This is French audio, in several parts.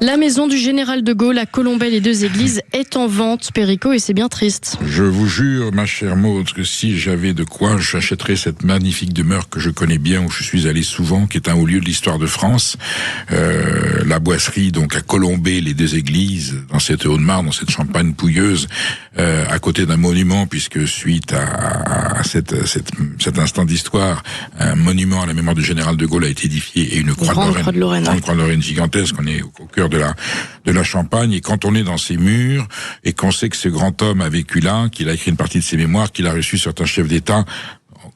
La maison du général de Gaulle à Colombey-les-Deux-Églises est en vente, Perico, et c'est bien triste. Je vous jure, ma chère Maud, que si j'avais de quoi, j'achèterais cette magnifique demeure que je connais bien, où je suis allé souvent, qui est un haut lieu de l'histoire de France. La boisserie, donc à Colombey-les-Deux-Églises, dans cette Haute-Marne, dans cette Champagne pouilleuse, à côté d'un monument, puisque suite à cet instant d'histoire, un monument à la mémoire du général de Gaulle a été édifié, et une croix de Lorraine, grande croix de Lorraine gigantesque. On est au cœur de la Champagne, et quand on est dans ces murs et qu'on sait que ce grand homme a vécu là, qu'il a écrit une partie de ses mémoires, qu'il a reçu certains chefs d'État,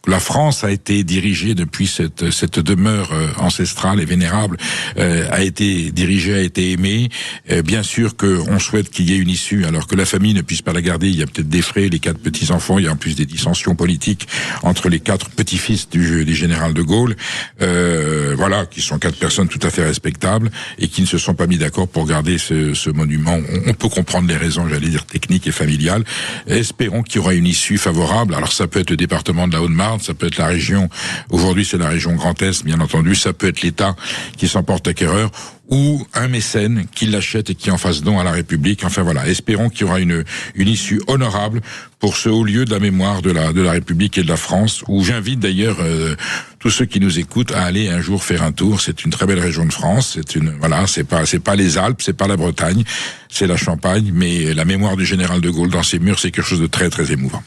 la France a été dirigée depuis cette demeure ancestrale et vénérable, a été dirigée, a été aimée. Bien sûr qu'on souhaite qu'il y ait une issue, alors que la famille ne puisse pas la garder. Il y a peut-être des frais, les 4 petits-enfants, il y a en plus des dissensions politiques entre les 4 petits-fils du général de Gaulle, voilà, qui sont 4 personnes tout à fait respectables et qui ne se sont pas mis d'accord pour garder ce monument. On peut comprendre les raisons, j'allais dire, techniques et familiales. Espérons qu'il y aura une issue favorable. Alors ça peut être le département de la Haute-Marne, ça peut être la région, aujourd'hui c'est la région Grand Est, bien entendu, ça peut être l'État qui s'en porte acquéreur, ou un mécène qui l'achète et qui en fasse don à la République. Enfin voilà, espérons qu'il y aura une issue honorable pour ce haut lieu de la mémoire de la République et de la France, où j'invite d'ailleurs tous ceux qui nous écoutent à aller un jour faire un tour. C'est une très belle région de France, c'est pas les Alpes, c'est pas la Bretagne, c'est la Champagne, mais la mémoire du général de Gaulle dans ses murs, c'est quelque chose de très très émouvant.